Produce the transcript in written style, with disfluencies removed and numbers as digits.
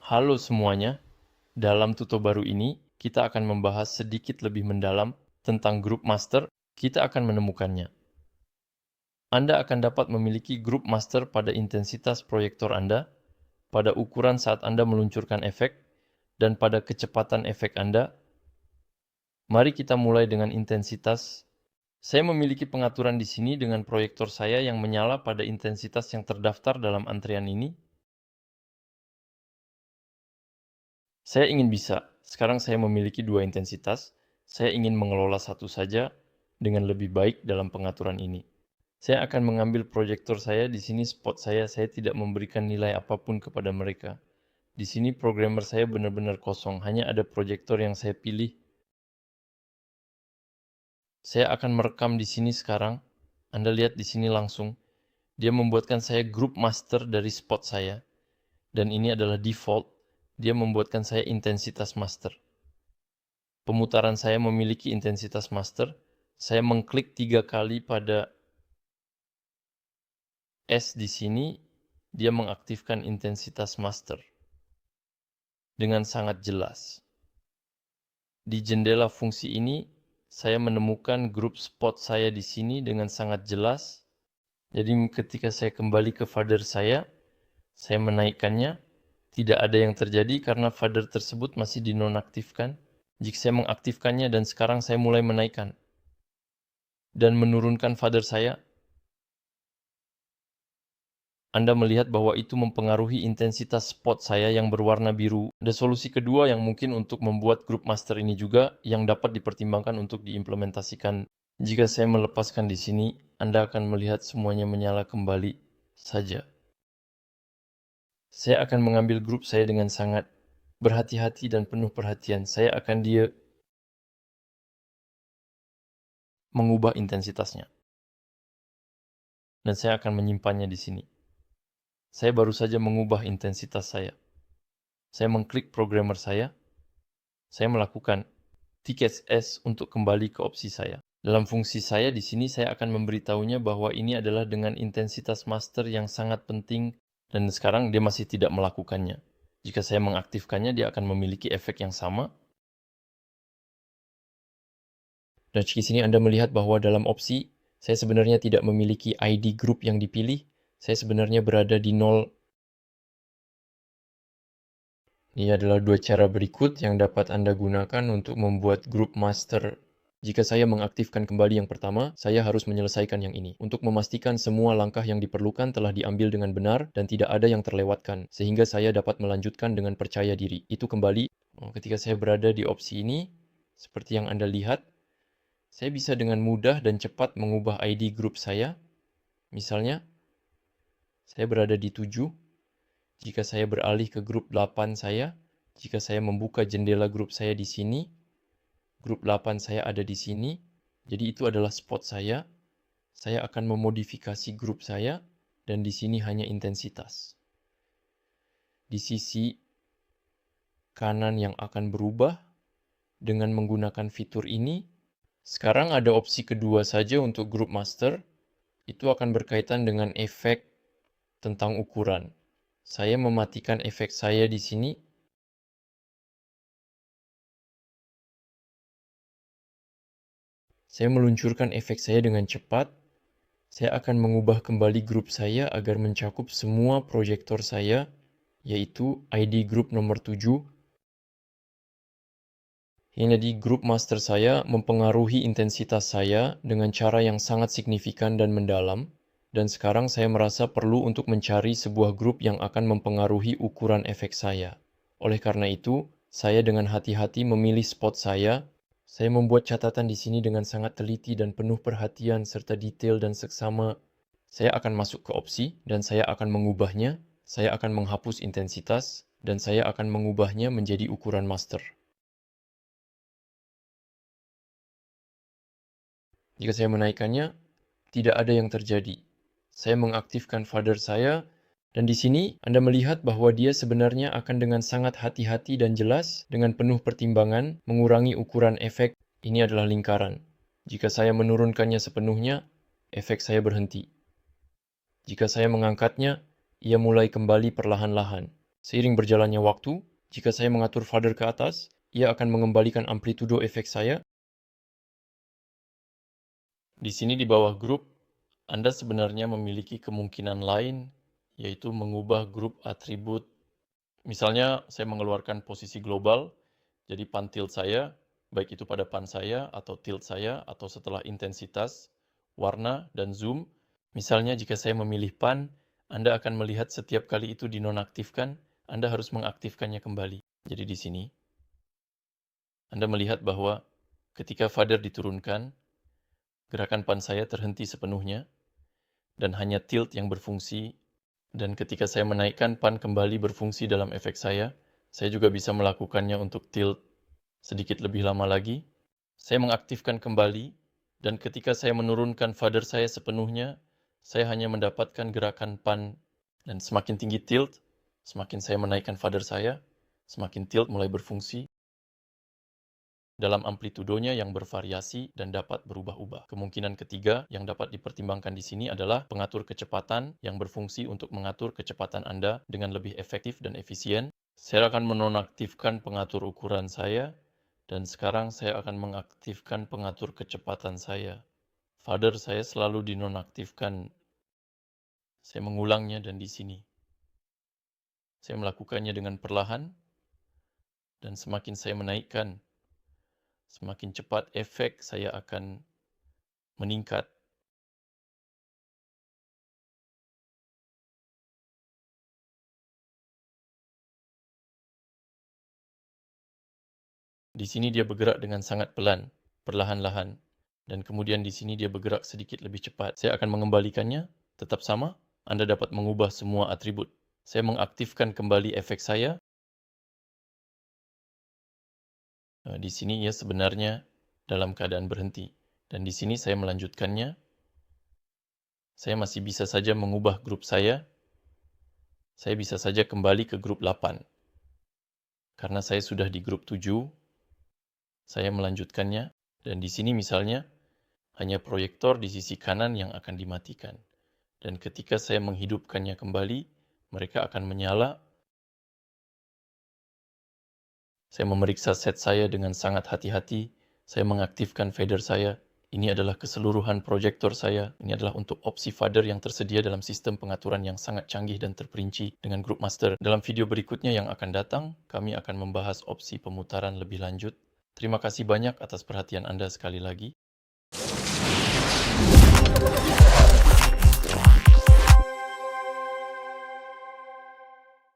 Halo semuanya, dalam tuto baru ini kita akan membahas sedikit lebih mendalam tentang grup master. Kita akan menemukannya. Anda akan dapat memiliki grup master pada intensitas proyektor Anda, pada ukuran saat Anda meluncurkan efek, dan pada kecepatan efek Anda. Mari kita mulai dengan intensitas. Saya memiliki pengaturan di sini dengan proyektor saya yang menyala pada intensitas yang terdaftar dalam antrian ini. Saya ingin bisa. Sekarang saya memiliki dua intensitas. Saya ingin mengelola satu saja dengan lebih baik dalam pengaturan ini. Saya akan mengambil proyektor saya. Di sini spot saya tidak memberikan nilai apapun kepada mereka. Di sini programmer saya benar-benar kosong. Hanya ada proyektor yang saya pilih. Saya akan merekam di sini sekarang. Anda lihat di sini langsung. Dia membuatkan saya grup master dari spot saya. Dan ini adalah default. Dia membuatkan saya intensitas master. Pemutaran saya memiliki intensitas master. Saya mengklik 3 kali pada S di sini, dia mengaktifkan intensitas master. Dengan sangat jelas. Di jendela fungsi ini, saya menemukan grup spot saya di sini dengan sangat jelas. Jadi ketika saya kembali ke fader saya menaikkannya. Tidak ada yang terjadi karena fader tersebut masih dinonaktifkan. Jika saya mengaktifkannya dan sekarang saya mulai menaikkan dan menurunkan fader saya, Anda melihat bahwa itu mempengaruhi intensitas spot saya yang berwarna biru. Ada solusi kedua yang mungkin untuk membuat grup master ini juga yang dapat dipertimbangkan untuk diimplementasikan. Jika saya melepaskan di sini, Anda akan melihat semuanya menyala kembali saja. Saya akan mengambil grup saya dengan sangat berhati-hati dan penuh perhatian. Saya akan mengubah intensitasnya. Dan saya akan menyimpannya di sini. Saya baru saja mengubah intensitas saya. Saya mengklik programmer saya melakukan tiket S untuk kembali ke opsi saya. Dalam fungsi saya di sini saya akan memberitahunya bahwa ini adalah dengan intensitas master yang sangat penting dan sekarang dia masih tidak melakukannya. Jika saya mengaktifkannya dia akan memiliki efek yang sama. Dan di sini Anda melihat bahwa dalam opsi saya sebenarnya tidak memiliki ID group yang dipilih. Saya sebenarnya berada di 0. Ini adalah dua cara berikut yang dapat Anda gunakan untuk membuat grup master. Jika saya mengaktifkan kembali yang pertama, saya harus menyelesaikan yang ini. Untuk memastikan semua langkah yang diperlukan telah diambil dengan benar dan tidak ada yang terlewatkan, sehingga saya dapat melanjutkan dengan percaya diri. Itu kembali, ketika saya berada di opsi ini, seperti yang Anda lihat, saya bisa dengan mudah dan cepat mengubah ID grup saya. Misalnya, saya berada di 7. Jika saya beralih ke grup 8 saya, jika saya membuka jendela grup saya di sini, grup 8 saya ada di sini, jadi itu adalah spot saya. Saya akan memodifikasi grup saya, dan di sini hanya intensitas. Di sisi kanan yang akan berubah, dengan menggunakan fitur ini, sekarang ada opsi kedua saja untuk grup master, itu akan berkaitan dengan efek tentang ukuran. Saya mematikan efek saya di sini. Saya meluncurkan efek saya dengan cepat. Saya akan mengubah kembali grup saya agar mencakup semua proyektor saya, yaitu ID grup nomor 7. Ini di grup master saya mempengaruhi intensitas saya dengan cara yang sangat signifikan dan mendalam. Dan sekarang saya merasa perlu untuk mencari sebuah grup yang akan mempengaruhi ukuran efek saya. Oleh karena itu, saya dengan hati-hati memilih spot saya. Saya membuat catatan di sini dengan sangat teliti dan penuh perhatian serta detail dan seksama. Saya akan masuk ke opsi dan saya akan mengubahnya. Saya akan menghapus intensitas dan saya akan mengubahnya menjadi ukuran master. Jika saya menaikkannya, tidak ada yang terjadi. Saya mengaktifkan fader saya, dan di sini Anda melihat bahwa dia sebenarnya akan dengan sangat hati-hati dan jelas, dengan penuh pertimbangan, mengurangi ukuran efek. Ini adalah lingkaran. Jika saya menurunkannya sepenuhnya, efek saya berhenti. Jika saya mengangkatnya, ia mulai kembali perlahan-lahan. Seiring berjalannya waktu, jika saya mengatur fader ke atas, ia akan mengembalikan amplitudo efek saya. Di sini di bawah grup, Anda sebenarnya memiliki kemungkinan lain, yaitu mengubah grup atribut. Misalnya, saya mengeluarkan posisi global, jadi pan tilt saya, baik itu pada pan saya, atau tilt saya, atau setelah intensitas, warna, dan zoom. Misalnya, jika saya memilih pan, Anda akan melihat setiap kali itu dinonaktifkan, Anda harus mengaktifkannya kembali. Jadi di sini, Anda melihat bahwa ketika fader diturunkan, gerakan pan saya terhenti sepenuhnya, dan hanya tilt yang berfungsi. Dan ketika saya menaikkan pan kembali berfungsi dalam efek saya juga bisa melakukannya untuk tilt sedikit lebih lama lagi. Saya mengaktifkan kembali, dan ketika saya menurunkan fader saya sepenuhnya, saya hanya mendapatkan gerakan pan, dan semakin tinggi tilt, semakin saya menaikkan fader saya, semakin tilt mulai berfungsi dalam amplitudonya yang bervariasi dan dapat berubah-ubah. Kemungkinan ketiga yang dapat dipertimbangkan di sini adalah pengatur kecepatan yang berfungsi untuk mengatur kecepatan Anda dengan lebih efektif dan efisien. Saya akan menonaktifkan pengatur ukuran saya, dan sekarang saya akan mengaktifkan pengatur kecepatan saya. Fader saya selalu dinonaktifkan. Saya mengulangnya dan di sini. Saya melakukannya dengan perlahan, dan semakin saya menaikkan, semakin cepat efek saya akan meningkat. Di sini dia bergerak dengan sangat pelan, perlahan-lahan, dan kemudian di sini dia bergerak sedikit lebih cepat. Saya akan mengembalikannya, tetap sama, Anda dapat mengubah semua atribut. Saya mengaktifkan kembali efek saya. Di sini ia sebenarnya dalam keadaan berhenti, dan di sini saya melanjutkannya. Saya masih bisa saja mengubah grup saya bisa saja kembali ke grup 8. Karena saya sudah di grup 7, saya melanjutkannya, dan di sini misalnya, hanya proyektor di sisi kanan yang akan dimatikan. Dan ketika saya menghidupkannya kembali, mereka akan menyala. Saya memeriksa set saya dengan sangat hati-hati. Saya mengaktifkan fader saya. Ini adalah keseluruhan proyektor saya. Ini adalah untuk opsi fader yang tersedia dalam sistem pengaturan yang sangat canggih dan terperinci dengan Group Master. Dalam video berikutnya yang akan datang, kami akan membahas opsi pemutaran lebih lanjut. Terima kasih banyak atas perhatian Anda sekali lagi.